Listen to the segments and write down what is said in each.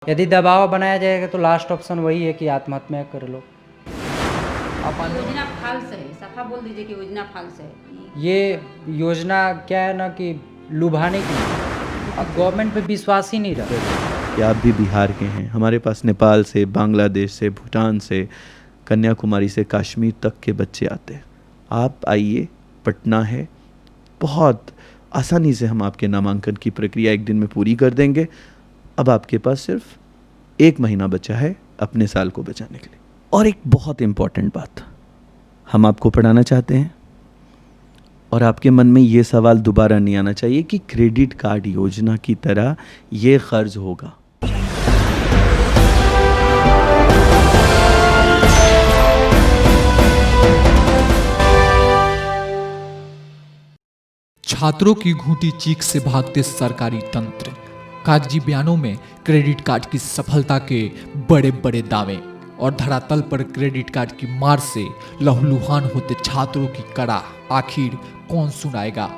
यदि दबाव बनाया जाएगा तो लास्ट ऑप्शन वही है कि आत्महत्या कर लो। योजना फाल्स है, सफा बोल दीजिए कि योजना फाल्स है। ये योजना क्या है ना कि लुभाने की, अब गवर्नमेंट पे विश्वास ही नहीं रहा। कि आप भी बिहार के हैं, हमारे पास नेपाल से, बांग्लादेश से, भूटान से, कन्याकुमारी से कश्मीर तक के बच्चे आते हैं। आप आइए, पटना है, बहुत आसानी से हम आपके नामांकन की प्रक्रिया एक दिन में पूरी कर देंगे। अब आपके पास सिर्फ 1 महीना बचा है अपने साल को बचाने के लिए। और एक बहुत इम्पॉर्टेंट बात, हम आपको पढ़ाना चाहते हैं और आपके मन में ये सवाल दोबारा नहीं आना चाहिए कि क्रेडिट कार्ड योजना की तरह ये कर्ज होगा। छात्रों की घूंटी चीख से भागते सरकारी तंत्र, कागजी बयानों में क्रेडिट कार्ड की सफलता के बड़े बड़े दावे और धरातल पर क्रेडिट कार्ड की मार से लहूलुहान होते छात्रों की कड़ा। आखिर कौन सुनाएगा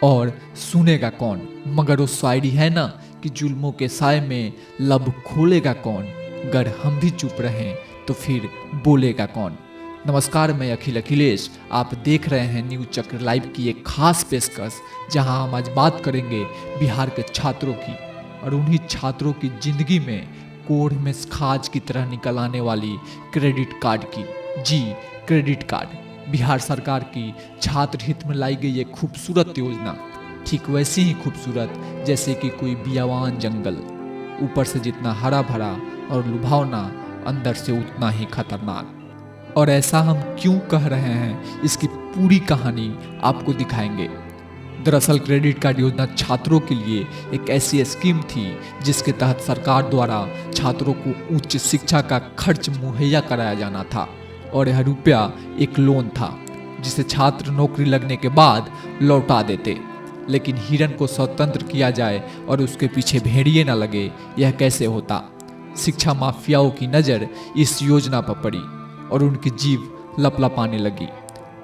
और सुनेगा कौन? मगर वो शायरी है ना कि जुल्मों के साए में लब खोलेगा कौन? अगर हम भी चुप रहें तो फिर बोलेगा कौन? नमस्कार, मैं अखिलेश। आप देख रहे हैं न्यूज चक्र लाइव की एक खास पेशकश, जहां हम आज बात करेंगे बिहार के छात्रों की और उन्हीं छात्रों की जिंदगी में कोढ़ में खाज की तरह निकल आने वाली क्रेडिट कार्ड की। जी, क्रेडिट कार्ड बिहार सरकार की छात्र हित में लाई गई एक खूबसूरत योजना, ठीक वैसी ही खूबसूरत जैसे कि कोई बियावान जंगल, ऊपर से जितना हरा भरा और लुभावना, अंदर से उतना ही खतरनाक। और ऐसा हम क्यों कह रहे हैं, इसकी पूरी कहानी आपको दिखाएंगे। दरअसल क्रेडिट कार्ड योजना छात्रों के लिए एक ऐसी स्कीम थी जिसके तहत सरकार द्वारा छात्रों को उच्च शिक्षा का खर्च मुहैया कराया जाना था और यह रुपया एक लोन था जिसे छात्र नौकरी लगने के बाद लौटा देते। लेकिन हिरन को स्वतंत्र किया जाए और उसके पीछे भेड़िए न लगे, यह कैसे होता? शिक्षा माफियाओं की नज़र इस योजना पर पड़ी और उनकी जीभ लपलपाने लगी।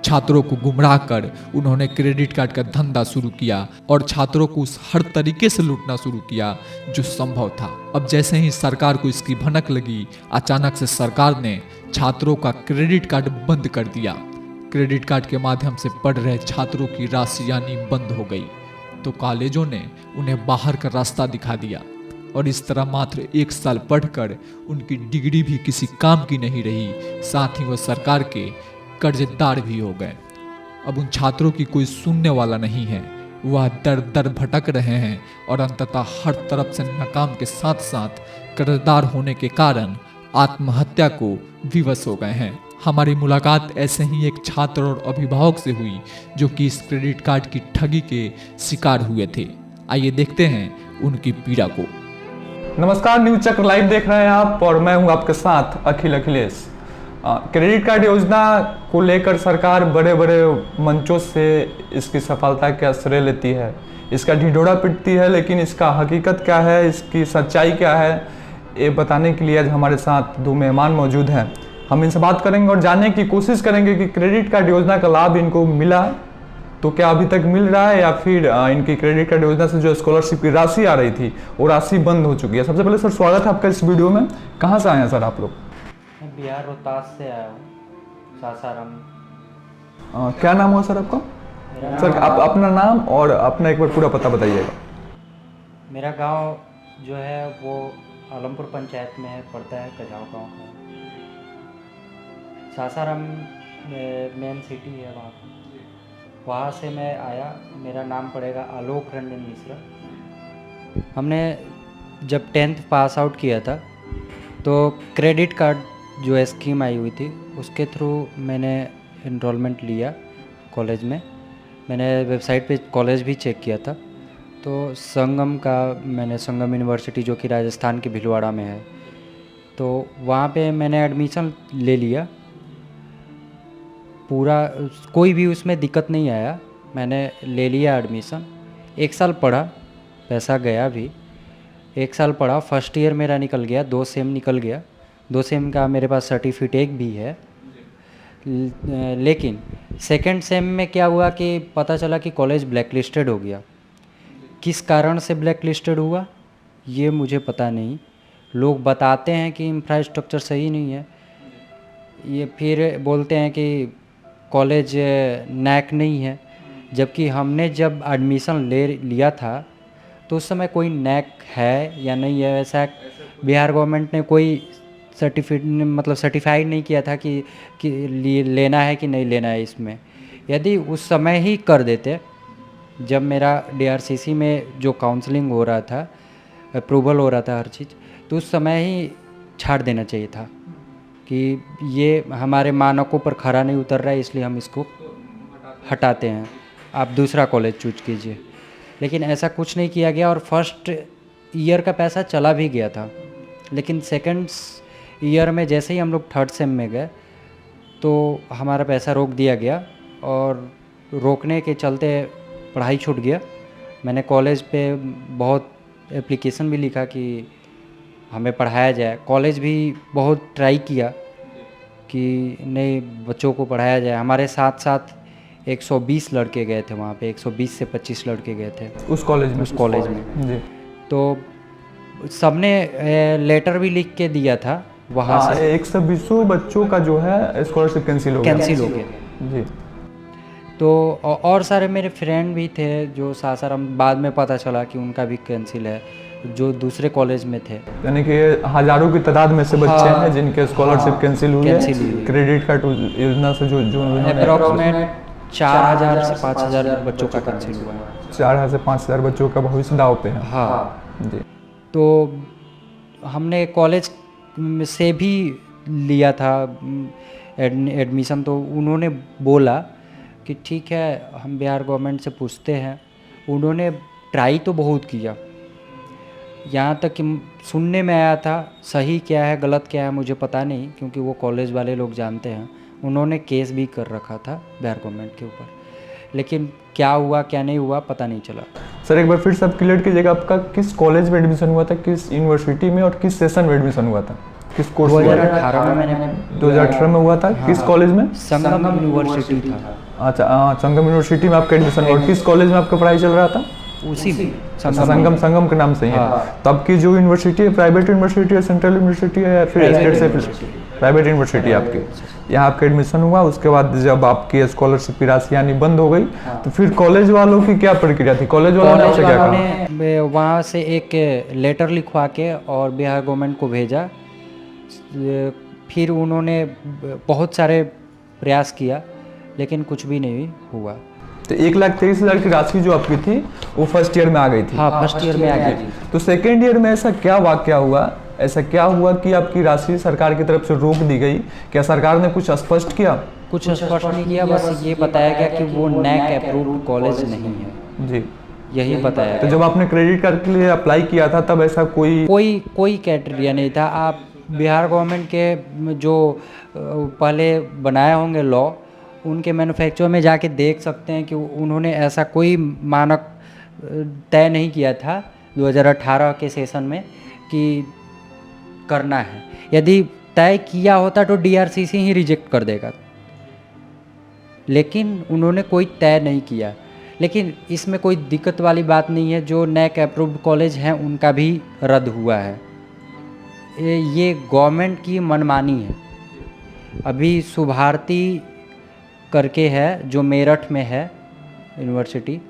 छात्रों को गुमराह कर उन्होंने क्रेडिट कार्ड का धंधा शुरू किया और छात्रों को उस हर तरीके से लूटना शुरू किया जो संभव था। अब जैसे ही सरकार को इसकी भनक लगी, अचानक से सरकार ने छात्रों का क्रेडिट कार्ड बंद कर दिया। क्रेडिट कार्ड के माध्यम से पढ़ रहे छात्रों की राशि यानी बंद हो गई, तो कॉलेजों ने उन्हें बाहर का रास्ता दिखा दिया और इस तरह मात्र 1 साल पढ़कर उनकी डिग्री भी किसी काम की नहीं रही, साथ ही वो सरकार के कर्जदार भी हो गए। अब उन छात्रों की कोई सुनने वाला नहीं है, वह दर दर भटक रहे हैं और अंततः हर तरफ से नाकाम के साथ साथ कर्जदार होने के कारण आत्महत्या को विवश हो गए हैं। हमारी मुलाकात ऐसे ही एक छात्र और अभिभावक से हुई जो कि इस क्रेडिट कार्ड की ठगी के शिकार हुए थे। आइए देखते हैं उनकी पीड़ा को। नमस्कार, न्यूज चक्र लाइव देख रहे हैं आप और मैं हूं आपके साथ अखिलेश। क्रेडिट कार्ड योजना को लेकर सरकार बड़े बड़े मंचों से इसकी सफलता के श्रेय लेती है, इसका ढिढोरा पीटती है, लेकिन इसका हकीकत क्या है, इसकी सच्चाई क्या है, ये बताने के लिए आज हमारे साथ 2 मेहमान मौजूद हैं। हम इनसे बात करेंगे और जानने की कोशिश करेंगे कि क्रेडिट कार्ड योजना का लाभ इनको मिला तो क्या अभी तक मिल रहा है या फिर इनकी क्रेडिट कार्ड योजना से जो स्कॉलरशिप की राशि आ रही थी वो राशि बंद हो चुकी है। सबसे पहले सर स्वागत है आपका इस वीडियो में। कहाँ से आए हैं सर आप लोग? मैं बिहार रोहतास से आया हूँ, सासाराम। क्या नाम हुआ सर आपका? सर आप अपना नाम और अपना एक बार पूरा पता बताइएगा। मेरा गांव जो है वो आलमपुर पंचायत में है, पड़ता है कजाव गांव का। सासाराम मेन सिटी है वहाँ से मैं आया। मेरा नाम पड़ेगा आलोक रंजन मिश्रा। हमने जब 10th पास आउट किया था तो क्रेडिट कार्ड जो स्कीम आई हुई थी उसके थ्रू मैंने इनरोलमेंट लिया कॉलेज में। मैंने वेबसाइट पे कॉलेज भी चेक किया था, तो संगम का मैंने संगम यूनिवर्सिटी जो कि राजस्थान के भीलवाड़ा में है, तो वहाँ पे मैंने एडमिशन ले लिया। पूरा कोई भी उसमें दिक्कत नहीं आया, मैंने ले लिया एडमिशन। 1 साल पढ़ा, पैसा गया भी। 1 साल पढ़ा, फर्स्ट ईयर मेरा निकल गया, 2 सेम निकल गया। 2 सेम का मेरे पास सर्टिफिकेट भी है। लेकिन सेकंड सेम में क्या हुआ कि पता चला कि कॉलेज ब्लैक लिस्टेड हो गया। किस कारण से ब्लैक लिस्टेड हुआ ये मुझे पता नहीं। लोग बताते हैं कि इंफ्रास्ट्रक्चर सही नहीं है, ये फिर बोलते हैं कि कॉलेज नैक नहीं है, जबकि हमने जब एडमिशन ले लिया था तो उस समय कोई नैक है या नहीं है वैसा बिहार गवर्नमेंट ने कोई सर्टिफाइड नहीं किया था कि लेना है कि नहीं लेना है इसमें। यदि उस समय ही कर देते, जब मेरा DRCC में जो काउंसलिंग हो रहा था, अप्रूवल हो रहा था हर चीज़, तो उस समय ही छाड़ देना चाहिए था कि ये हमारे मानकों पर खरा नहीं उतर रहा है, इसलिए हम इसको हटाते हैं, आप दूसरा कॉलेज चूज कीजिए। लेकिन ऐसा कुछ नहीं किया गया और फर्स्ट ईयर का पैसा चला भी गया था, लेकिन सेकंड ईयर में जैसे ही हम लोग थर्ड सेम में गए तो हमारा पैसा रोक दिया गया और रोकने के चलते पढ़ाई छूट गया। मैंने कॉलेज पे बहुत एप्लीकेशन भी लिखा कि हमें पढ़ाया जाए, कॉलेज भी बहुत ट्राई किया कि नहीं बच्चों को पढ़ाया जाए। हमारे साथ साथ 120 लड़के गए थे वहाँ पे, 120 से 25 लड़के गए थे उस कॉलेज में जी। तो सबने लेटर भी लिख के दिया था वहाँ से। 120 बच्चों का जो है स्कॉलरशिप कैंसिल हो गया जी। तो और सारे मेरे फ्रेंड भी थे जो सासाराम, बाद में पता चला कि उनका भी कैंसिल है, जो दूसरे कॉलेज में थे। यानी कि हजारों की तादाद में से बच्चे हैं जिनके स्कॉलरशिप कैंसिल हुई है क्रेडिट कार्ड योजना से। जो अप्रॉक्सीमेट 4000 से 5000 बच्चों का कैंसिल हुआ है। 4000 से 5000 बच्चों का भविष्य दाव पे है। हाँ जी। तो हमने कॉलेज से भी लिया था एडमिशन, तो उन्होंने बोला कि ठीक है हम बिहार गवर्नमेंट से पूछते हैं। उन्होंने ट्राई तो बहुत किया, यहाँ तक कि सुनने में आया था, सही क्या है गलत क्या है मुझे पता नहीं, क्योंकि वो कॉलेज वाले लोग जानते हैं। उन्होंने केस भी कर रखा था बिहार गवर्नमेंट के ऊपर, लेकिन क्या हुआ क्या नहीं हुआ पता नहीं चला। सर एक बार फिर सब क्लियर कीजिएगा, आपका किस कॉलेज में एडमिशन हुआ था, किस यूनिवर्सिटी में और किस सेशन में एडमिशन हुआ था, किस कोर्स में? 2018 में मैंने 2018 में हुआ था। किस कॉलेज में? संगम यूनिवर्सिटी था। अच्छा, संगम यूनिवर्सिटी में आपका एडमिशन हुआ। किस कॉलेज में आपका पढ़ाई चल रहा था? उसी में संगम के नाम से ही है। तो आपकी जो यूनिवर्सिटी है प्राइवेट यूनिवर्सिटी है, सेंट्रल यूनिवर्सिटी है या फिर स्टेट से? प्राइवेट यूनिवर्सिटी आपकी। यहाँ आपका एडमिशन हुआ, उसके बाद जब आपकी स्कॉलरशिप की राशि यानी बंद हो गई, तो फिर कॉलेज वालों की क्या प्रक्रिया थी? कॉलेज वालों ने आपसे क्या कहा? वहाँ से एक लेटर लिखवा के और बिहार गवर्नमेंट को भेजा। फिर उन्होंने बहुत सारे प्रयास किया लेकिन कुछ भी नहीं हुआ। तो 1,23,000 की राशि जो आपकी थी वो फर्स्ट ईयर में आ गई थी? हाँ, फर्स्ट ईयर में आ गई थी। तो सेकेंड ईयर में ऐसा क्या वाकया हुआ, ऐसा क्या हुआ कि आपकी राशि सरकार की तरफ से रोक दी गई? क्या सरकार ने कुछ स्पष्ट किया? कुछ स्पष्ट नहीं किया, बस ये बताया गया कि वो नैक अप्रूव्ड कॉलेज नहीं है जी, यही बताया। तो जब आपने क्रेडिट कार्ड के लिए अप्लाई किया था तब ऐसा कोई क्राइटेरिया नहीं था। आप बिहार गवर्नमेंट के जो पहले बनाए होंगे लॉ, उनके मैन्युफैक्चर में जाके देख सकते हैं कि उन्होंने ऐसा कोई मानक तय नहीं किया था 2018 के सेशन में कि करना है। यदि तय किया होता तो DRCC ही रिजेक्ट कर देगा, लेकिन उन्होंने कोई तय नहीं किया। लेकिन इसमें कोई दिक्कत वाली बात नहीं है, जो नैक अप्रूव्ड कॉलेज हैं उनका भी रद्द हुआ है। ये गवर्नमेंट की मनमानी है। अभी सुभारती करके है जो मेरठ में है यूनिवर्सिटी,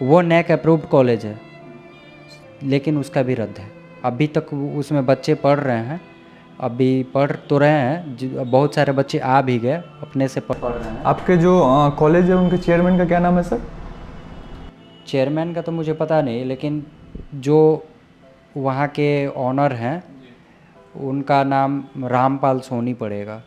वो नैक अप्रूव्ड कॉलेज है लेकिन उसका भी रद्द है। अभी तक उसमें बच्चे पढ़ रहे हैं, अभी पढ़ तो रहे हैं, बहुत सारे बच्चे आ भी गए, अपने से पढ़ रहे हैं। आपके जो कॉलेज है उनके चेयरमैन का क्या नाम है सर? चेयरमैन का तो मुझे पता नहीं, लेकिन जो वहाँ के ऑनर हैं उनका नाम रामपाल सोनी पड़ेगा।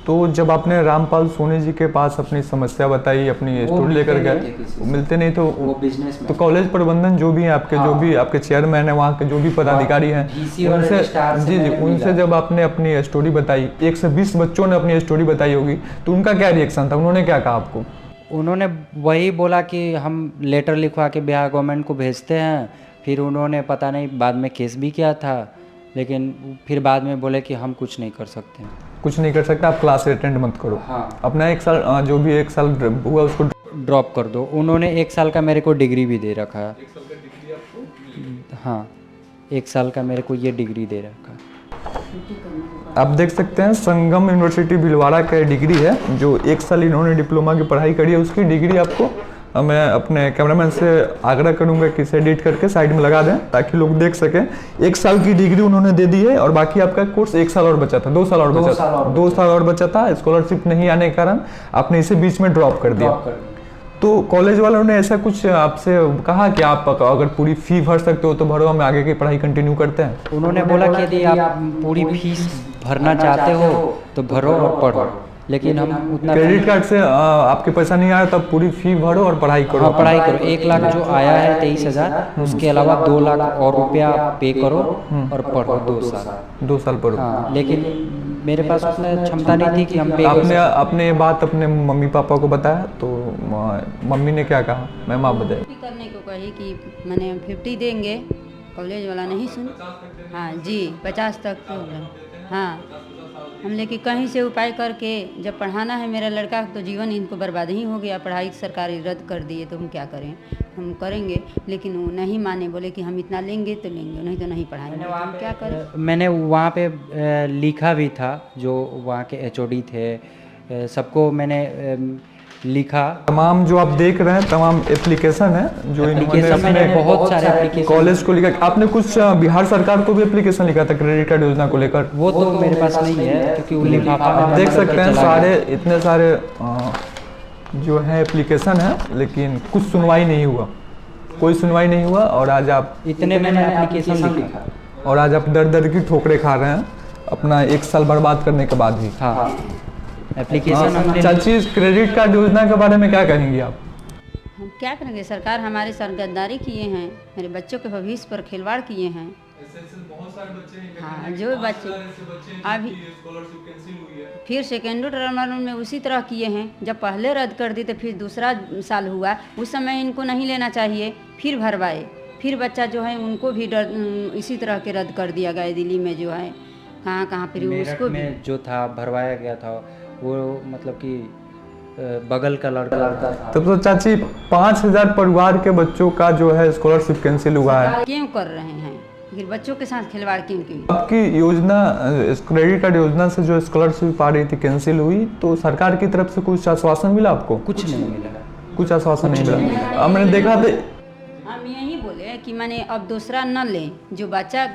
तो जब आपने रामपाल सोनी जी के पास अपनी समस्या बताई, अपनी स्टोरी लेकर गए, मिलते नहीं तो वो बिजनेस में। तो कॉलेज प्रबंधन जो भी है आपके, जो भी आपके चेयरमैन है, वहाँ के जो भी पदाधिकारी हैं, उनसे जी उनसे जब आपने अपनी स्टोरी बताई, 120 बच्चों ने अपनी स्टोरी बताई होगी, तो उनका क्या रिएक्शन था? उन्होंने क्या कहा आपको? उन्होंने वही बोला कि हम लेटर लिखवा के बिहार गवर्नमेंट को भेजते हैं। फिर उन्होंने पता नहीं बाद में केस भी किया था, लेकिन फिर बाद में बोले कि हम कुछ नहीं कर सकते। कुछ नहीं कर सकता, आप क्लास अटेंड मत करो। हाँ। अपना 1 साल जो भी 1 साल हुआ उसको ड्रॉप कर दो। उन्होंने 1 साल का मेरे को डिग्री भी दे रखा है। हाँ, 1 साल का मेरे को ये डिग्री दे रखा। आप देख सकते हैं संगम यूनिवर्सिटी भीलवाड़ा का डिग्री है, जो 1 साल इन्होंने डिप्लोमा की पढ़ाई करी है, उसकी डिग्री आपको मैं अपने कैमरामैन से आग्रह करूंगा कि इसे एडिट करके साइड में लगा दें ताकि लोग देख सकें। 1 साल की डिग्री उन्होंने दे दी है और बाकी आपका कोर्स 1 साल और बचा था, 2 साल और बचा था, 2 साल और बचा था। स्कॉलरशिप नहीं आने के कारण आपने इसे बीच में ड्रॉप कर दिया। तो कॉलेज वालों ने ऐसा कुछ आपसे कहा कि आप अगर पूरी फी भर सकते हो तो भरो, हम आगे की पढ़ाई कंटिन्यू करते हैं? उन्होंने बोला कि यदि आप पूरी फीस भरना चाहते हो तो भरो और पढ़ो, लेकिन हम उतना क्रेडिट कार्ड से आपके पैसा नहीं आया तब पूरी फी भरो और पढ़ाई करो। हाँ, पढ़ाई करो। 1 लाख जो आया है 23,000, उसके अलावा 2 लाख और रुपया पे करो और पढ़ो 2 साल पढ़ो। हाँ, लेकिन मेरे पास उतना क्षमता नहीं थी कि हम पे आपने ये बात अपने मम्मी पापा को बताया तो मम्मी ने क्या कहा? मैम आप बताइए। करने को कही कि मैंने 50 देंगे, कॉलेज वाला नहीं सुन। हाँ जी, 50 तक तो हाँ, हम लेके कहीं से उपाय करके जब पढ़ाना है मेरा लड़का तो जीवन इनको बर्बाद ही हो गया। पढ़ाई सरकारी रद्द कर दिए तो हम क्या करें, हम करेंगे, लेकिन वो नहीं माने, बोले कि हम इतना लेंगे तो लेंगे, नहीं तो नहीं पढ़ाएंगे। हम क्या करें? मैंने वहाँ पे लिखा भी था, जो वहाँ के HOD थे, सबको मैंने लिखा। तमाम जो आप देख रहे हैं तमाम एप्लीकेशन है जो इन्होंने अपने बहुत सारे एप्लीकेशन कॉलेज को लिखा। आपने कुछ बिहार सरकार को भी एप्लीकेशन लिखा था क्रेडिट कार्ड योजना को लेकर? वो तो मेरे पास नहीं है क्योंकि वो लिफाफा आप देख सकते हैं सारे इतने सारे जो है एप्लीकेशन है, लेकिन कुछ सुनवाई नहीं हुआ, कोई सुनवाई नहीं हुआ। और आज आप इतने मैंने एप्लीकेशन लिखा और आज आप दर दर की ठोकरें खा रहे हैं अपना 1 साल बर्बाद करने के बाद भी। हाँ, एप्लीकेशन चाची, क्रेडिट कार्ड योजना के बारे में क्या कहेंगी आप? हम क्या करेंगे, सरकार हमारे साथ गद्दारी किए हैं, मेरे बच्चों के भविष्य पर खिलवाड़ किए हैं। हाँ, जो बच्चे अभी फिर सेकेंड टर्म में उसी तरह किए हैं। जब पहले रद्द कर दी तो फिर दूसरा साल हुआ, उस समय इनको नहीं लेना चाहिए, फिर भरवाए, फिर बच्चा जो है उनको भी इसी तरह के रद्द कर दिया गया। दिल्ली में जो है कहाँ फिर उसको में जो था भरवाया गया था वो मतलब कि बगल का लड़का था। तब तो चाची 5,000 परिवार के बच्चों का जो है स्कॉलरशिप कैंसिल हुआ है। क्यों कर रहे हैं, फिर बच्चों के साथ खिलवाड़ क्यों? आपकी योजना क्रेडिट कार्ड योजना से जो स्कॉलरशिप आ रही थी कैंसिल हुई, तो सरकार की तरफ से कुछ आश्वासन मिला आपको? कुछ नहीं मिला, कुछ आश्वासन नहीं मिला। हमने देखा था, हम यही बोले कि मैंने अब दूसरा न लें, जो बच्चा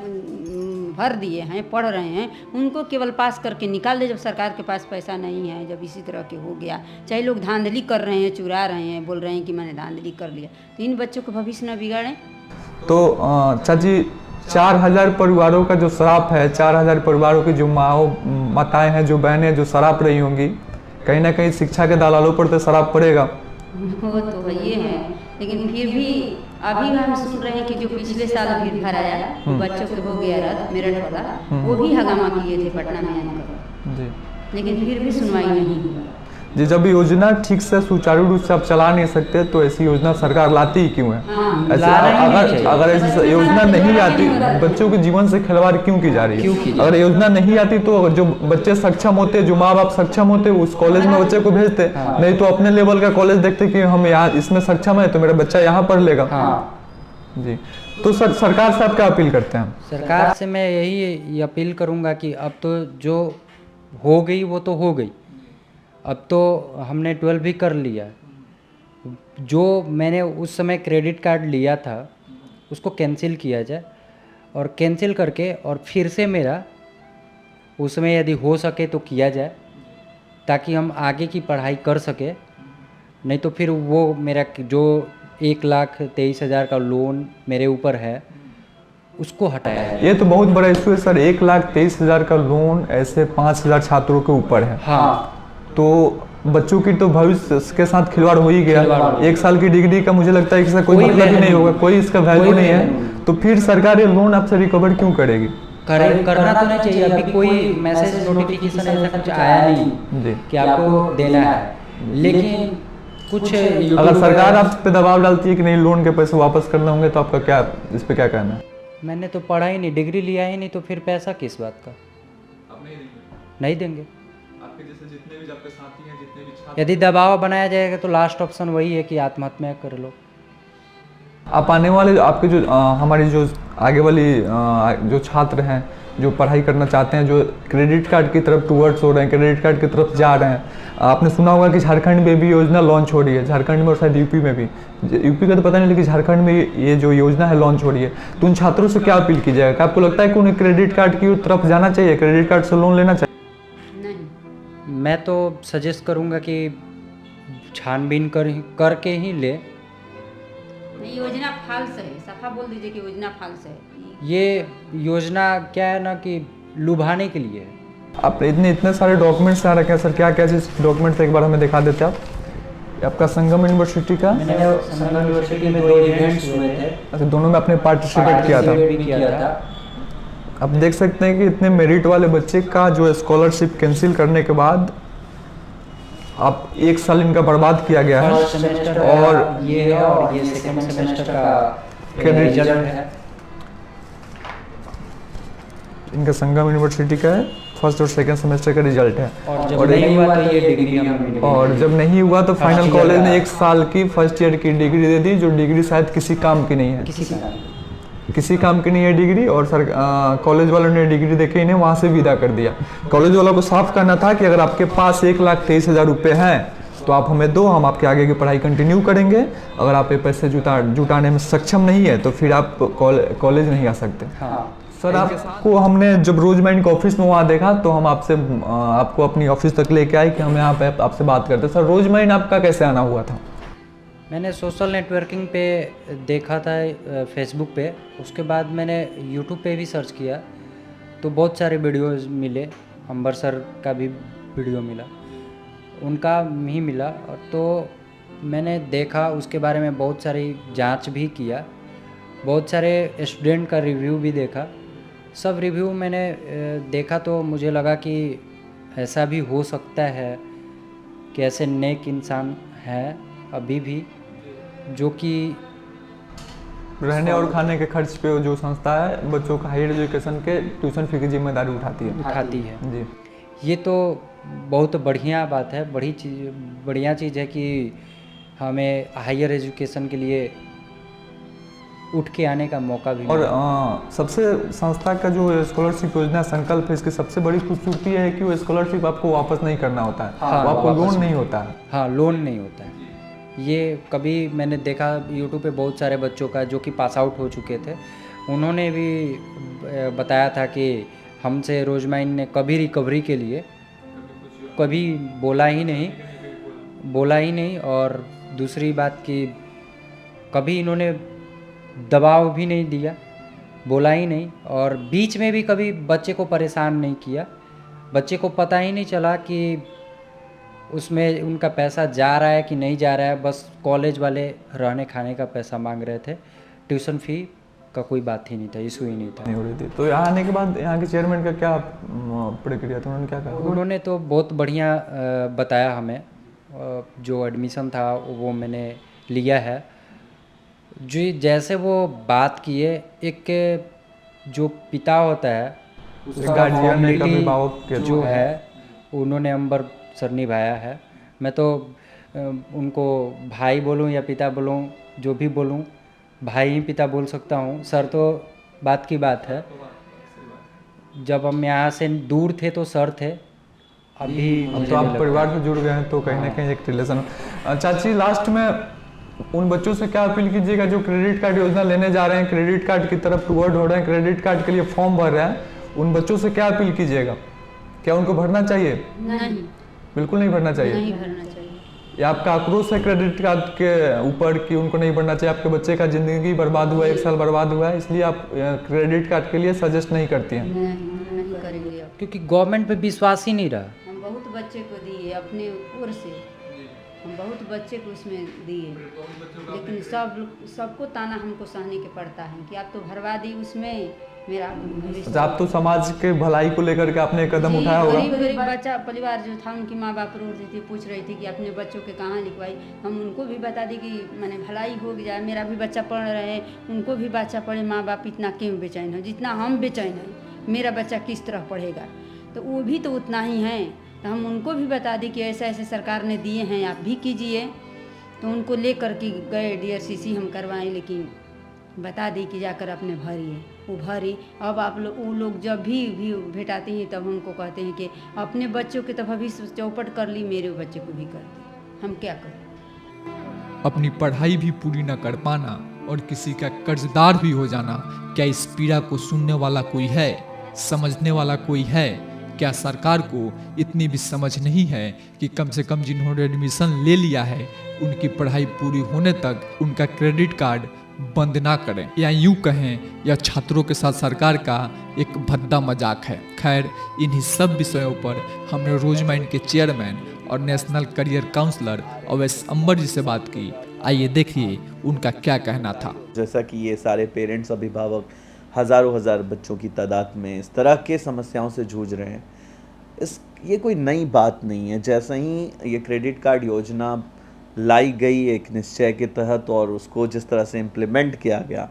भर दिए हैं, पढ़ रहे हैं, उनको केवल पास करके निकाल दे। जब सरकार के पास पैसा नहीं है, जब इसी तरह के हो गया, चाहे लोग धांधली कर रहे हैं, चुरा रहे हैं, बोल रहे हैं कि मैंने धांधली कर लिया, तो इन बच्चों को भविष्य न बिगाड़ें। तो चाची 4,000 परिवारों का जो श्राप है, 4,000 परिवारों की जो माताएं हैं, जो बहनें जो शराब रही होंगी, कहीं ना कहीं शिक्षा के दलालों पर तो शराब पड़ेगा। वो तो ये है, लेकिन फिर भी अभी हम सुन रहे हैं कि जो पिछले साल भीड़ भराया बच्चों को हो गया रद्द, मेरठ वाला, वो भी हंगामा किए थे पटना में आने जी, लेकिन फिर भी सुनवाई नहीं हुआ। जी, जब योजना ठीक से सुचारू रूप से आप चला नहीं सकते तो ऐसी योजना सरकार लाती ही क्यों है? अगर ऐसी योजना नहीं आती, बच्चों के जीवन से खिलवाड़ क्यों की जा रही है? अगर योजना नहीं आती तो जो बच्चे सक्षम होते, जो माँ बाप सक्षम होते, उस कॉलेज में बच्चे को भेजते, नहीं तो अपने लेवल का कॉलेज देखते कि हम यहाँ इसमें सक्षम है तो मेरा बच्चा यहाँ पढ़ लेगा। जी, तो सरकार से आप क्या अपील करते हैं? सरकार से मैं यही अपील करूँगा कि अब तो जो हो गई वो तो हो गई, अब तो हमने 12 भी कर लिया। जो मैंने उस समय क्रेडिट कार्ड लिया था उसको कैंसिल किया जाए, और कैंसिल करके और फिर से मेरा उसमें यदि हो सके तो किया जाए, ताकि हम आगे की पढ़ाई कर सके। नहीं तो फिर वो मेरा जो 1,23,000 का लोन मेरे ऊपर है उसको हटाया है। ये तो बहुत बड़ा इशू है सर, 1,23,000 का लोन ऐसे 5,000 छात्रों के ऊपर है। हाँ, तो बच्चों की तो भविष्य के साथ खिलवाड़ हो ही गया। 1 साल की डिग्री का मुझे लगता है कि इसका कोई मतलब ही नहीं होगा, कोई इसका वैल्यू नहीं है। तो फिर सरकार ये लोन आपसे रिकवर क्यों करेगी? करना तो नहीं चाहिए। अभी कोई मैसेज नोटिफिकेशन ऐसा कुछ आया नहीं जी कि आपको देना है, लेकिन कुछ अगर सरकार आप पे दबाव डालती है कि नहीं लोन के पैसे वापस करने होंगे तो आपका क्या इस पे क्या कहना है? मैंने तो पढ़ा ही नहीं, डिग्री लिया ही नहीं, तो फिर पैसा किस बात का? नहीं देंगे। यदि दबाव बनाया जाएगा तो लास्ट ऑप्शन वही है कि आत्महत्या कर लो। आप आने वाले आपके जो हमारी जो आगे वाली जो छात्र हैं जो पढ़ाई करना चाहते हैं, जो क्रेडिट कार्ड की तरफ टूवर्ड्स हो रहे हैं, क्रेडिट कार्ड की तरफ जा रहे हैं, आपने सुना होगा कि झारखंड में भी योजना लॉन्च हो रही है, झारखंड में और शायद यूपी में भी, यूपी का तो पता नहीं लेकिन झारखंड में ये जो योजना है लॉन्च हो रही है, तो उन छात्रों से क्या अपील की जाएगा? क्या आपको लगता है कि उन्हें क्रेडिट कार्ड की तरफ जाना चाहिए, क्रेडिट कार्ड से लोन लेना चाहिए? नहीं, मैं तो सजेस्ट करूँगा कि छानबीन करके ही ले। नहीं, योजना फाल्स है, सफा बोल दीजिए कि योजना फाल्स है। ये योजना क्या है ना कि लुभाने के लिए है। आप इतने सारे डॉक्यूमेंट्स यहाँ रखे हैं सर, क्या क्या चीज़ डॉक्यूमेंट्स एक बार हमें दिखा देते आप? ये आपका संगम यूनिवर्सिटी का, मैंने संगम यूनिवर्सिटी में 2 इवेंट्स हुए थे, अच्छा दोनों में आपने पार्टिसिपेट किया था। आप देख सकते हैं कि इतने मेरिट वाले बच्चे का जो स्कॉलरशिप कैंसिल करने के बाद आप 1 साल इनका बर्बाद किया गया है। फर्स्ट सेमेस्टर और ये है और ये सेकंड सेमेस्टर का Credit- रिजल्ट है। इनका संगम यूनिवर्सिटी का है, फर्स्ट और सेकंड सेमेस्टर का रिजल्ट है। और जब नहीं हुआ तो ये डिग्री हमें मिली। और जब नहीं हुआ तो फाइनल ईयर कॉलेज ने का। 1 साल की फर्स्ट ईयर की डिग्री दे दी, जो डिग्री शायद किसी काम की नहीं है, किसी काम की नहीं है डिग्री। और सर कॉलेज वालों ने डिग्री देके इन्हें वहाँ से विदा कर दिया। कॉलेज वालों को साफ कहना था कि अगर आपके पास 1,23,000 रुपये हैं तो आप हमें दो, हम आपके आगे की पढ़ाई कंटिन्यू करेंगे। अगर आप ये पैसे जुटाने में सक्षम नहीं है तो फिर आप कॉलेज नहीं आ सकते। हाँ। सर आपको हमने जब रोजमाइन के ऑफिस में वहाँ देखा तो हम आपको अपनी ऑफिस तक लेके आए कि हम यहाँ पे आपसे बात करते। सर रोजमाइन आपका कैसे आना हुआ था? मैंने सोशल नेटवर्किंग पे देखा था, फेसबुक पे, उसके बाद मैंने यूट्यूब पे भी सर्च किया तो बहुत सारे वीडियोस मिले। अंबर सर का भी वीडियो मिला, उनका ही मिला, और तो मैंने देखा, उसके बारे में बहुत सारी जांच भी किया, बहुत सारे स्टूडेंट का रिव्यू भी देखा। सब रिव्यू मैंने देखा तो मुझे लगा कि ऐसा भी हो सकता है कि ऐसे नेक इंसान हैं अभी भी जो कि रहने और खाने के खर्च पे जो संस्था है बच्चों का हायर एजुकेशन के ट्यूशन फी की जिम्मेदारी उठाती है। जी, ये तो बहुत बढ़िया बात है, बढ़िया चीज़ है कि हमें हायर एजुकेशन के लिए उठ के आने का मौका भी और मिला। सबसे संस्था का जो स्कॉलरशिप योजना संकल्प है, इसकी सबसे बड़ी खूबसूरती है कि वो स्कॉलरशिप आपको वापस नहीं करना होता है। हाँ, वो आपको वापस लोन नहीं होता है। हाँ, लोन नहीं होता है। ये कभी मैंने देखा यूट्यूब पे बहुत सारे बच्चों का जो कि पास आउट हो चुके थे, उन्होंने भी बताया था कि हमसे रोजमाइन ने कभी रिकवरी के लिए कभी बोला ही नहीं। और दूसरी बात कि कभी इन्होंने दबाव भी नहीं दिया, बोला ही नहीं, और बीच में भी कभी बच्चे को परेशान नहीं किया। बच्चे को पता ही नहीं चला कि उसमें उनका पैसा जा रहा है कि नहीं जा रहा है, बस कॉलेज वाले रहने खाने का पैसा मांग रहे थे, ट्यूशन फी का कोई बात ही नहीं था, इशू ही नहीं था। नहीं हो रही थी। तो यहाँ आने के बाद यहाँ के चेयरमैन का क्या प्रक्रिया था, उन्होंने क्या कहा? उन्होंने तो बहुत बढ़िया बताया हमें, जो एडमिशन था वो मैंने लिया है। जो जैसे वो बात किए, एक जो पिता होता है उसका गार्जियन ने कभी फॉर्मेलिटी भावुक के जो है उन्होंने अंबर सर निभाया है। मैं तो उनको भाई बोलूं या पिता बोलूं, जो भी बोलूं, भाई ही पिता बोल सकता हूं। सर तो बात की बात है, जब हम यहाँ से दूर थे तो सर थे, अभी अब मुझे तो आप नहीं लगता। परिवार से जुड़ गए हैं तो कहीं ना कहीं एक रिलेशन। चाची लास्ट में उन बच्चों से क्या अपील कीजिएगा जो क्रेडिट कार्ड योजना लेने जा रहे हैं, क्रेडिट कार्ड की तरफ टूवर्ड हो रहे हैं, क्रेडिट कार्ड के लिए फॉर्म भर रहे हैं, उन बच्चों से क्या अपील कीजिएगा? क्या उनको भरना चाहिए? नहीं, बिल्कुल नहीं भरना चाहिए। नहीं भरना चाहिए। या आपका आक्रोश है क्रेडिट कार्ड के ऊपर कि उनको नहीं भरना चाहिए? आपके बच्चे का जिंदगी बर्बाद हुआ है, 1 साल बर्बाद हुआ है, इसलिए आप क्रेडिट कार्ड के लिए सजेस्ट नहीं करती हैं? नहीं करेंगे अब। क्योंकि गवर्नमेंट पे विश्वास ही नहीं रहा। हम बहुत बच्चे को दिए अपने ओर से, हम बहुत बच्चे को उसमें दिए, लेकिन सबको ताना हमको सहने के पड़ता है कि आप तो भरवा दी उसमें, मेरा भविष्य। आप तो समाज के भलाई को लेकर के आपने कदम उठाया होगा। गरीब बच्चा परिवार जो था, उनकी माँ बाप रो रही थी, पूछ रही थी कि अपने बच्चों के कहाँ लिखवाई। हम उनको भी बता दी कि मैंने भलाई हो गया, मेरा भी बच्चा पढ़ रहे, उनको भी बच्चा पढ़े, माँ बाप इतना क्यों बेचैन है, जितना हम बेचैन हैं, मेरा बच्चा किस तरह पढ़ेगा, तो वो भी तो उतना ही हैं। तो हम उनको भी बता दी कि ऐसे ऐसे सरकार ने दिए हैं, आप भी कीजिए। तो उनको ले कर के गए DRCC हम करवाएं, लेकिन बता दी कि जाकर अपने भरिए। वो भरी। अब आप लोग वो लोग जब भी भेटाते हैं तब हमको कहते हैं कि अपने बच्चों की तो भविष्य चौपट कर ली, मेरे बच्चे को भी कर दी, हम क्या करें। अपनी पढ़ाई भी पूरी न कर पाना और किसी का कर्जदार भी हो जाना, क्या इस पीड़ा को सुनने वाला कोई है, समझने वाला कोई है? क्या सरकार को इतनी भी समझ नहीं है कि कम से कम जिन्होंने एडमिशन ले लिया है उनकी पढ़ाई पूरी होने तक उनका क्रेडिट कार्ड बंद ना करें, या यूं कहें यह छात्रों के साथ सरकार का एक भद्दा मजाक है। खैर, इन्हीं सब विषयों पर हमने रोजमाइंड के चेयरमैन और नेशनल करियर काउंसलर अवैस अंबर जी से बात की। आइए देखिए उनका क्या कहना था। जैसा कि ये सारे पेरेंट्स, अभिभावक हज़ारों हज़ार बच्चों की तादाद में इस तरह के समस्याओं से जूझ रहे हैं, ये कोई नई बात नहीं है। जैसे ही ये क्रेडिट कार्ड योजना लाई गई एक निश्चय के तहत और उसको जिस तरह से इम्प्लीमेंट किया गया,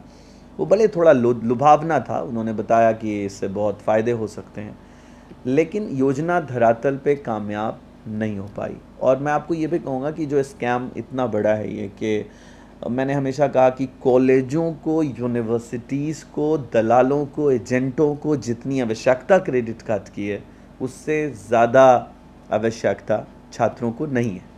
वो भले थोड़ा लुभावना था। उन्होंने बताया कि इससे बहुत फ़ायदे हो सकते हैं, लेकिन योजना धरातल पे कामयाब नहीं हो पाई। और मैं आपको ये भी कहूँगा कि जो स्कैम इतना बड़ा है ये, कि मैंने हमेशा कहा कि कॉलेजों को, यूनिवर्सिटीज़ को, दलालों को, एजेंटों को जितनी आवश्यकता क्रेडिट कार्ड की है, उससे ज़्यादा आवश्यकता छात्रों को नहीं है।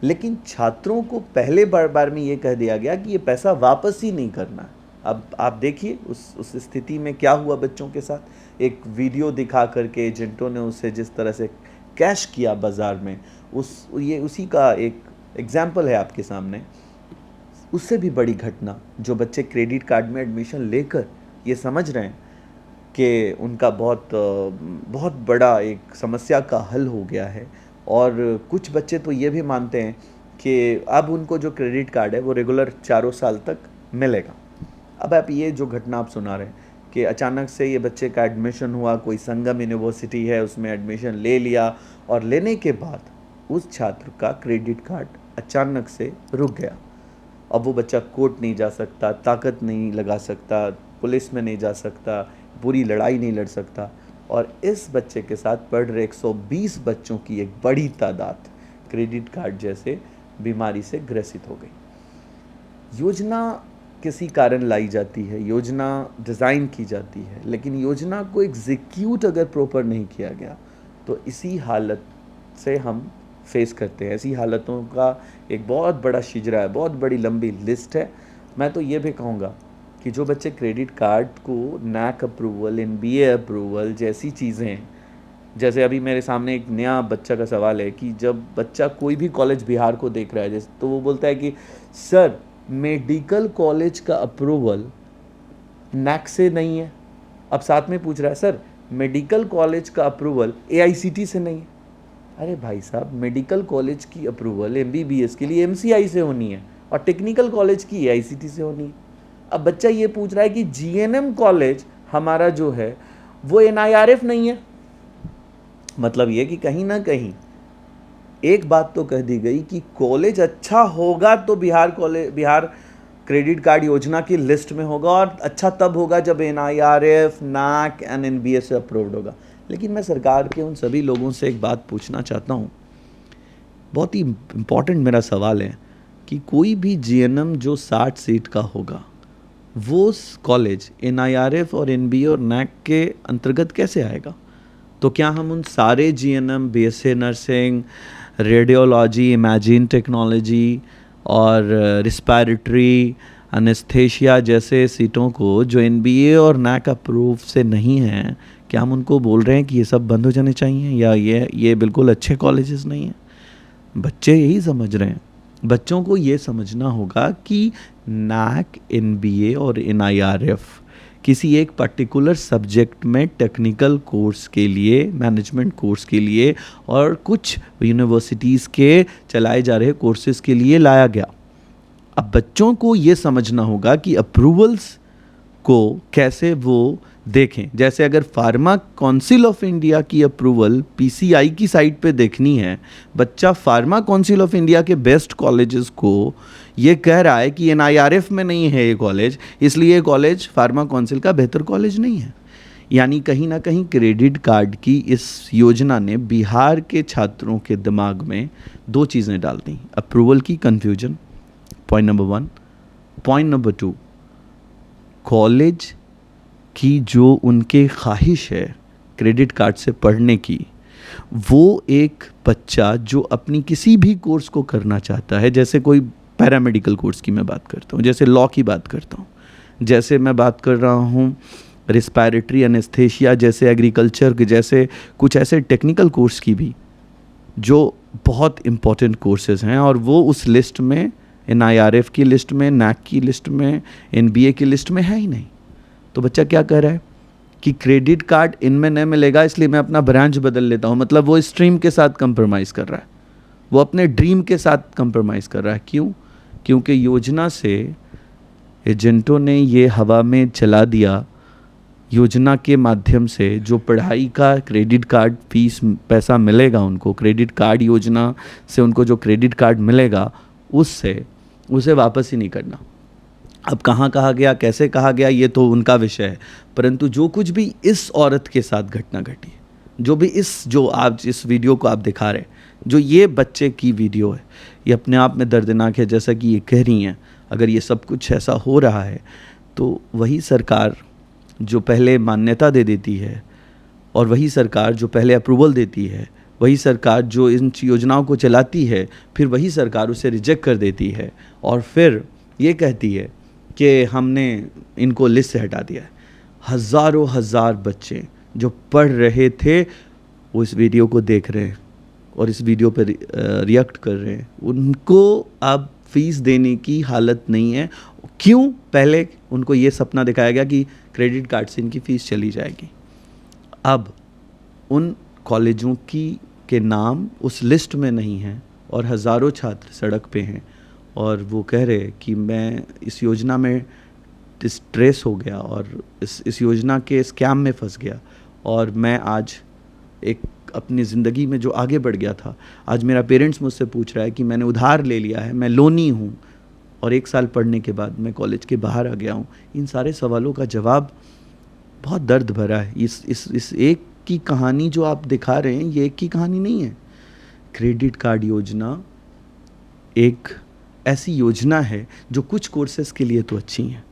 लेकिन छात्रों को पहले बार में ये कह दिया गया कि ये पैसा वापस ही नहीं करना है। अब आप देखिए उस स्थिति में क्या हुआ बच्चों के साथ। एक वीडियो दिखा करके एजेंटों ने उसे जिस तरह से कैश किया बाज़ार में, उसी का एक एग्जाम्पल है आपके सामने। उससे भी बड़ी घटना, जो बच्चे क्रेडिट कार्ड में एडमिशन लेकर ये समझ रहे हैं कि उनका बहुत बड़ा एक समस्या का हल हो गया है, और कुछ बच्चे तो ये भी मानते हैं कि अब उनको जो क्रेडिट कार्ड है वो रेगुलर 4 साल तक मिलेगा। अब आप ये जो घटना आप सुना रहे हैं कि अचानक से ये बच्चे का एडमिशन हुआ, कोई संगम यूनिवर्सिटी है उसमें एडमिशन ले लिया, और लेने के बाद उस छात्र का क्रेडिट कार्ड अचानक से रुक गया। अब वो बच्चा कोर्ट नहीं जा सकता, ताकत नहीं लगा सकता, पुलिस में नहीं जा सकता, पूरी लड़ाई नहीं लड़ सकता, और इस बच्चे के साथ पढ़ रहे 120 बच्चों की एक बड़ी तादाद क्रेडिट कार्ड जैसे बीमारी से ग्रसित हो गई। योजना किसी कारण लाई जाती है, योजना डिज़ाइन की जाती है, लेकिन योजना को एग्जीक्यूट अगर प्रॉपर नहीं किया गया तो इसी हालत से हम फेस करते हैं। ऐसी हालतों का एक बहुत बड़ा शिजरा है, बहुत बड़ी लंबी लिस्ट है। मैं तो ये भी कहूँगा कि जो बच्चे क्रेडिट कार्ड को NAC अप्रूवल, NBA अप्रूवल जैसी चीज़ें, जैसे अभी मेरे सामने एक नया बच्चा का सवाल है कि जब बच्चा कोई भी कॉलेज बिहार को देख रहा है, जैसे तो वो बोलता है कि सर मेडिकल कॉलेज का अप्रूवल NAC से नहीं है। अब साथ में पूछ रहा है सर मेडिकल कॉलेज का अप्रूवल AICT से नहीं है। अरे भाई साहब, मेडिकल कॉलेज की अप्रूवल MBBS के लिए MCI से होनी है और टेक्निकल कॉलेज की AICT से होनी है। अब बच्चा ये पूछ रहा है कि GNM कॉलेज हमारा जो है वो NIRF नहीं है। मतलब ये कि कहीं ना कहीं एक बात तो कह दी गई कि कॉलेज अच्छा होगा तो बिहार क्रेडिट कार्ड योजना की लिस्ट में होगा, और अच्छा तब होगा जब NIRF, NAC एंड NBA से अप्रूव्ड होगा। लेकिन मैं सरकार के उन सभी लोगों से एक बात पूछना चाहता हूँ, बहुत ही इम्पॉर्टेंट मेरा सवाल है कि कोई भी GNM जो 60 सीट का होगा वो कॉलेज NIRF और NBA और NAC के अंतर्गत कैसे आएगा? तो क्या हम उन सारे GNM, BSc nursing, radiology, imagine technology और रिस्पायरेटरी, एनेस्थेशिया जैसे सीटों को जो NBA और NAC अप्रूव से नहीं हैं, क्या हम उनको बोल रहे हैं कि ये सब बंद हो जाने चाहिए, या ये बिल्कुल अच्छे कॉलेजेस नहीं हैं? बच्चे यही समझ रहे हैं। बच्चों को ये समझना होगा कि NAC, NBA और NIRF किसी एक पर्टिकुलर सब्जेक्ट में टेक्निकल कोर्स के लिए, मैनेजमेंट कोर्स के लिए और कुछ यूनिवर्सिटीज़ के चलाए जा रहे कोर्सेज़ के लिए लाया गया। अब बच्चों को ये समझना होगा कि अप्रूवल्स को कैसे वो देखें। जैसे अगर फार्मा काउंसिल ऑफ इंडिया की अप्रूवल PCI की साइट पे देखनी है, बच्चा फार्मा काउंसिल ऑफ इंडिया के बेस्ट कॉलेजेस को ये कह रहा है कि NIRF में नहीं है ये कॉलेज, इसलिए ये कॉलेज फार्मा काउंसिल का बेहतर कॉलेज नहीं है। यानी कहीं ना कहीं क्रेडिट कार्ड की इस योजना ने बिहार के छात्रों के दिमाग में दो चीज़ें डाल दी, अप्रूवल की confusion, point number 1। Point number 2, college की जो उनके ख्वाहिश है क्रेडिट कार्ड से पढ़ने की, वो एक बच्चा जो अपनी किसी भी कोर्स को करना चाहता है, जैसे कोई पैरामेडिकल कोर्स की मैं बात करता हूँ, जैसे लॉ की बात करता हूँ, जैसे मैं बात कर रहा हूँ रिस्पायरेटरी एनेस्थेशिया जैसे, एग्रीकल्चर के जैसे कुछ ऐसे टेक्निकल कोर्स की भी, जो बहुत इम्पोर्टेंट कोर्सेज़ हैं और वो उस लिस्ट में, NIRF की लिस्ट में, NAC की लिस्ट में, NBA की लिस्ट में है ही नहीं। तो बच्चा क्या कह रहा है कि क्रेडिट कार्ड इनमें नहीं मिलेगा, इसलिए मैं अपना ब्रांच बदल लेता हूँ। मतलब वो स्ट्रीम के साथ कंप्रोमाइज़ कर रहा है, वो अपने ड्रीम के साथ कंप्रोमाइज़ कर रहा है। क्यों? क्योंकि योजना से एजेंटों ने ये हवा में चला दिया, योजना के माध्यम से जो पढ़ाई का क्रेडिट कार्ड फीस पैसा मिलेगा उनको, क्रेडिट कार्ड योजना से उनको जो क्रेडिट कार्ड मिलेगा उससे उसे वापस ही नहीं करना। अब कहाँ कहा गया, कैसे कहा गया, ये तो उनका विषय है, परंतु जो कुछ भी इस औरत के साथ घटना घटी, जो भी जो आप इस वीडियो को आप दिखा रहे, जो ये बच्चे की वीडियो है, ये अपने आप में दर्दनाक है। जैसा कि ये कह रही हैं, अगर ये सब कुछ ऐसा हो रहा है तो वही सरकार जो पहले मान्यता दे देती है और वही सरकार जो पहले अप्रूवल देती है, वही सरकार जो इन योजनाओं को चलाती है, फिर वही सरकार उसे रिजेक्ट कर देती है और फिर ये कहती है कि हमने इनको लिस्ट से हटा दिया है। हज़ारों हज़ार बच्चे जो पढ़ रहे थे वो इस वीडियो को देख रहे हैं और इस वीडियो पर रिएक्ट कर रहे हैं, उनको अब फीस देने की हालत नहीं है। क्यों? पहले उनको ये सपना दिखाया गया कि क्रेडिट कार्ड से इनकी फ़ीस चली जाएगी। अब उन कॉलेजों के नाम उस लिस्ट में नहीं हैं और हज़ारों छात्र सड़क पे हैं और वो कह रहे कि मैं इस योजना में डिस्ट्रेस हो गया और इस योजना के स्कैम में फंस गया और मैं आज एक अपनी ज़िंदगी में जो आगे बढ़ गया था, आज मेरा पेरेंट्स मुझसे पूछ रहा है कि मैंने उधार ले लिया है, मैं लोनी हूँ और 1 साल पढ़ने के बाद मैं कॉलेज के बाहर आ गया हूँ। इन सारे सवालों का जवाब बहुत दर्द भरा है। इस एक की कहानी जो आप दिखा रहे हैं, ये एक की कहानी नहीं है। क्रेडिट कार्ड योजना एक ऐसी योजना है जो कुछ कोर्सेज़ के लिए तो अच्छी हैं,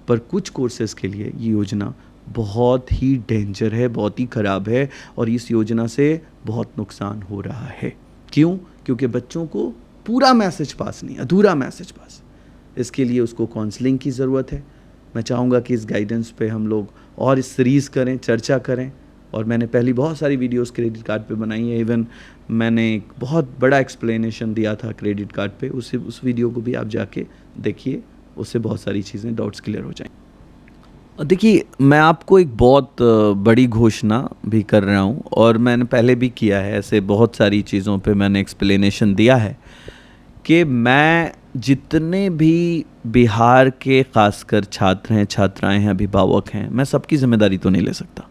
पर कुछ कोर्सेज़ के लिए ये योजना बहुत ही डेंजर है, बहुत ही ख़राब है और इस योजना से बहुत नुकसान हो रहा है। क्यों? क्योंकि बच्चों को पूरा मैसेज पास नहीं, अधूरा मैसेज पास। इसके लिए उसको काउंसलिंग की ज़रूरत है। मैं चाहूँगा कि इस गाइडेंस पे हम लोग और इस सीरीज़ करें, चर्चा करें और मैंने पहले बहुत सारी वीडियोस क्रेडिट कार्ड पे बनाई है। इवन मैंने एक बहुत बड़ा एक्सप्लेनेशन दिया था क्रेडिट कार्ड पे, उस वीडियो को भी आप जाके देखिए, उससे बहुत सारी चीज़ें, डाउट्स क्लियर हो जाएंगे। देखिए, मैं आपको एक बहुत बड़ी घोषणा भी कर रहा हूँ और मैंने पहले भी किया है, ऐसे बहुत सारी चीज़ों पे मैंने एक्सप्लेनेशन दिया है कि मैं जितने भी बिहार के ख़ासकर छात्र हैं, छात्राएं हैं, अभिभावक हैं, मैं सबकी ज़िम्मेदारी तो नहीं ले सकता,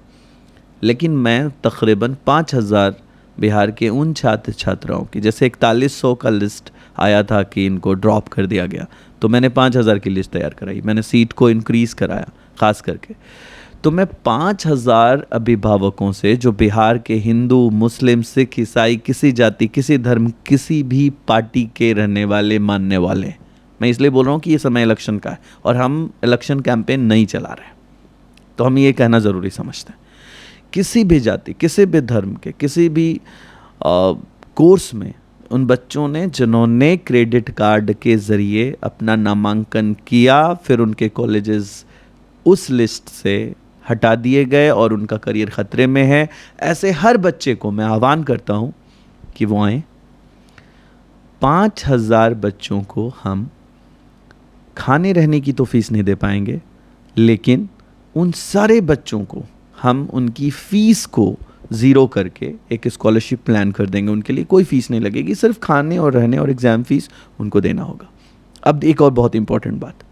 लेकिन मैं तकरीबन 5000 बिहार के उन छात्र छात्राओं की, जैसे 4100 का लिस्ट आया था कि इनको ड्रॉप कर दिया गया, तो मैंने 5000 की लिस्ट तैयार कराई, मैंने सीट को इंक्रीज़ कराया ख़ास करके। तो मैं 5000 अभिभावकों से जो बिहार के हिंदू, मुस्लिम, सिख, ईसाई, किसी जाति, किसी धर्म, किसी भी पार्टी के रहने वाले, मानने वाले, मैं इसलिए बोल रहा हूँ कि ये समय इलेक्शन का है और हम इलेक्शन कैंपेन नहीं चला रहे, तो हम ये कहना ज़रूरी समझते हैं। किसी भी जाति, किसी भी धर्म के, किसी भी कोर्स में उन बच्चों ने जिन्होंने क्रेडिट कार्ड के ज़रिए अपना नामांकन किया, फिर उनके कॉलेजेस उस लिस्ट से हटा दिए गए और उनका करियर ख़तरे में है, ऐसे हर बच्चे को मैं आह्वान करता हूं कि वो आएँ। 5000 बच्चों को हम खाने रहने की तो फीस नहीं दे पाएंगे, लेकिन उन सारे बच्चों को हम उनकी फ़ीस को ज़ीरो करके एक स्कॉलरशिप प्लान कर देंगे। उनके लिए कोई फ़ीस नहीं लगेगी, सिर्फ खाने और रहने और एग्ज़ाम फ़ीस उनको देना होगा। अब एक और बहुत इंपॉर्टेंट बात,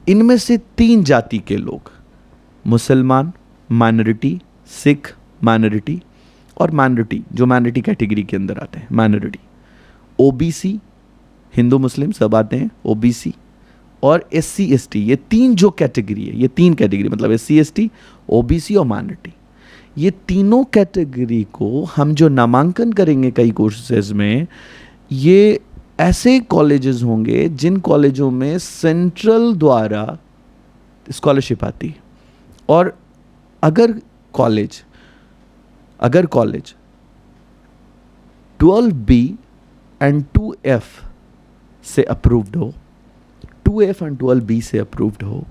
इनमें से 3 जाति के लोग, मुसलमान माइनॉरिटी, सिख माइनॉरिटी और माइनॉरिटी जो माइनॉरिटी कैटेगरी के अंदर आते हैं, माइनॉरिटी, ओबीसी, हिंदू मुस्लिम सब आते हैं, ओबीसी और SC ST, ये 3 जो कैटेगरी है, ये 3 कैटेगरी मतलब SC ST, ओबीसी और माइनॉरिटी, ये तीनों कैटेगरी को हम जो नामांकन करेंगे कई कोर्सेज में, ये ऐसे कॉलेजेस होंगे जिन कॉलेजों में सेंट्रल द्वारा स्कॉलरशिप आती है। और अगर कॉलेज 12B एंड 2F से अप्रूव्ड हो, 2F एंड 12B से अप्रूव्ड हो,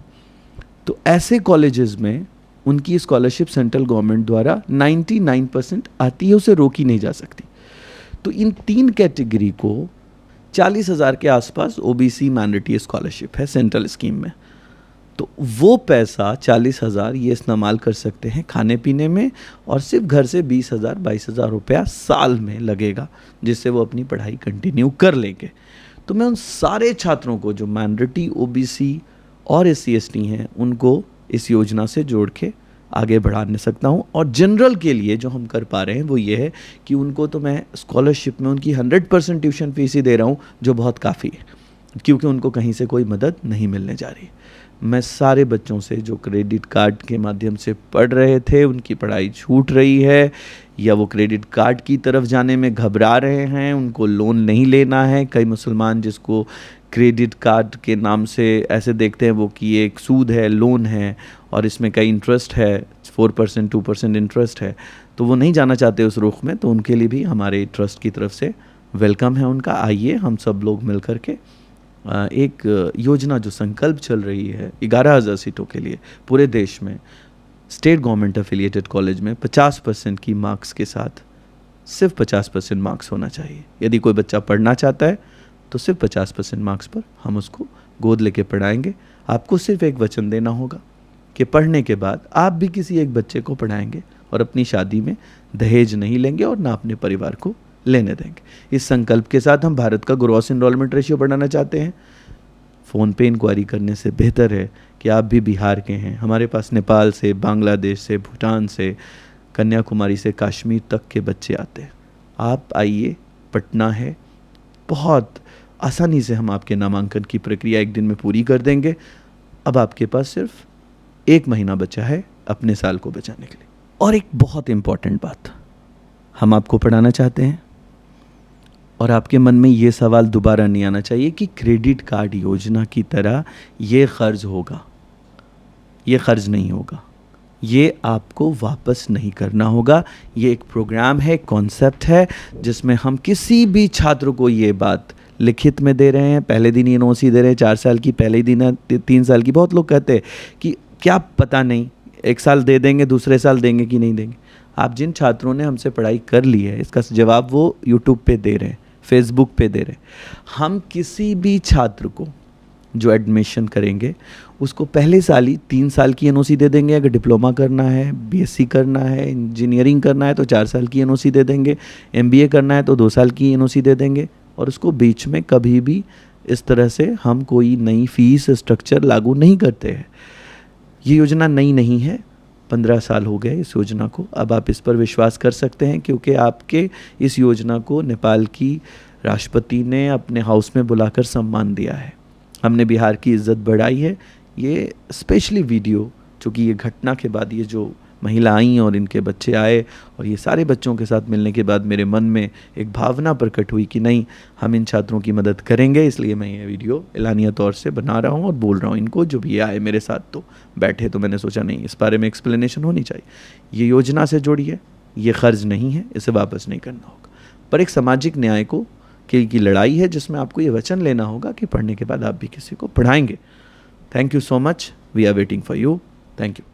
तो ऐसे कॉलेजेस में उनकी स्कॉलरशिप सेंट्रल गवर्नमेंट द्वारा 99% आती है, उसे रोकी नहीं जा सकती। तो इन तीन कैटेगरी को 40,000 के आसपास ओबीसी माइनॉरिटी स्कॉलरशिप है सेंट्रल स्कीम में। तो वो पैसा 40,000 ये इस्तेमाल कर सकते हैं खाने पीने में, और सिर्फ घर से 20,000 22,000 रुपया साल में लगेगा, जिससे वो अपनी पढ़ाई कंटिन्यू कर लेंगे। तो मैं उन सारे छात्रों को जो माइनॉरिटी, ओबीसी और SC/ST हैं, उनको इस योजना से जोड़ के आगे बढ़ा सकता हूँ। और जनरल के लिए जो हम कर पा रहे हैं वो ये है कि उनको तो मैं स्कॉलरशिप में उनकी 100% ट्यूशन फीस ही दे रहा हूँ, जो बहुत काफ़ी है, क्योंकि उनको कहीं से कोई मदद नहीं मिलने जा रही। मैं सारे बच्चों से जो क्रेडिट कार्ड के माध्यम से पढ़ रहे थे, उनकी पढ़ाई छूट रही है, या वो क्रेडिट कार्ड की तरफ जाने में घबरा रहे हैं, उनको लोन नहीं लेना है। कई मुसलमान जिसको क्रेडिट कार्ड के नाम से ऐसे देखते हैं वो कि ये एक सूद है, लोन है, और इसमें कई इंटरेस्ट है, 4% 2% इंटरेस्ट है, तो वो नहीं जाना चाहते उस रुख में। तो उनके लिए भी हमारे ट्रस्ट की तरफ से वेलकम है उनका। आइए हम सब लोग मिल कर के एक योजना जो संकल्प चल रही है 11,000 सीटों के लिए पूरे देश में, स्टेट गवर्नमेंट एफिलिएटेड कॉलेज में 50% की मार्क्स के साथ सिर्फ 50% मार्क्स होना चाहिए। यदि कोई बच्चा पढ़ना चाहता है तो सिर्फ 50% मार्क्स पर हम उसको गोद लेके पढ़ाएंगे। आपको सिर्फ एक वचन देना होगा कि पढ़ने के बाद आप भी किसी एक बच्चे को पढ़ाएंगे और अपनी शादी में दहेज नहीं लेंगे और ना अपने परिवार को लेने देंगे। इस संकल्प के साथ हम भारत का ग्रॉस एनरोलमेंट रेशियो बढ़ाना चाहते हैं। फ़ोन पे इंक्वायरी करने से बेहतर है कि आप भी बिहार के हैं। हमारे पास नेपाल से, बांग्लादेश से, भूटान से, कन्याकुमारी से कश्मीर तक के बच्चे आते हैं। आप आइए, पटना है, बहुत आसानी से हम आपके नामांकन की प्रक्रिया एक दिन में पूरी कर देंगे। अब आपके पास सिर्फ 1 महीना बचा है अपने साल को बचाने के लिए। और एक बहुत इम्पॉर्टेंट बात, हम आपको पढ़ाना चाहते हैं और आपके मन में ये सवाल दोबारा नहीं आना चाहिए कि क्रेडिट कार्ड योजना की तरह ये कर्ज होगा। ये कर्ज नहीं होगा, ये आपको वापस नहीं करना होगा। ये एक प्रोग्राम है, कॉन्सेप्ट है, जिसमें हम किसी भी छात्र को ये बात लिखित में दे रहे हैं। पहले दिन NOC दे रहे हैं, 4 साल की, पहले दिन 3 साल की। बहुत लोग कहते हैं कि क्या पता नहीं, 1 साल दे देंगे, दूसरे साल देंगे कि नहीं देंगे। आप जिन छात्रों ने हमसे पढ़ाई कर ली है, इसका जवाब वो यूट्यूब पे दे रहे हैं, फेसबुक पे दे रहे हैं। हम किसी भी छात्र को जो एडमिशन करेंगे उसको पहले साल ही 3 साल की NOC दे देंगे। अगर डिप्लोमा करना है, BSc करना है, इंजीनियरिंग करना है तो 4 साल की NOC दे देंगे, MBA करना है तो 2 साल की NOC दे देंगे। और उसको बीच में कभी भी इस तरह से हम कोई नई फीस स्ट्रक्चर लागू नहीं करते हैं। ये योजना नई नहीं है, 15 साल हो गए इस योजना को। अब आप इस पर विश्वास कर सकते हैं क्योंकि आपके इस योजना को नेपाल की राष्ट्रपति ने अपने हाउस में बुलाकर सम्मान दिया है। हमने बिहार की इज्जत बढ़ाई है। ये स्पेशली वीडियो, चूँकि ये घटना के बाद ये जो महिला आई और इनके बच्चे आए और ये सारे बच्चों के साथ मिलने के बाद मेरे मन में एक भावना प्रकट हुई कि नहीं, हम इन छात्रों की मदद करेंगे। इसलिए मैं ये वीडियो एलानिया तौर से बना रहा हूँ और बोल रहा हूँ इनको। जो भी आए मेरे साथ तो बैठे, तो मैंने सोचा नहीं, इस बारे में एक्सप्लेनेशन होनी चाहिए। ये योजना से जुड़ी है, ये कर्ज नहीं है, इसे वापस नहीं करना होगा। पर एक सामाजिक न्याय को की लड़ाई है जिसमें आपको ये वचन लेना होगा कि पढ़ने के बाद आप भी किसी को पढ़ाएंगे। Thank you so much, we are waiting for you. Thank you.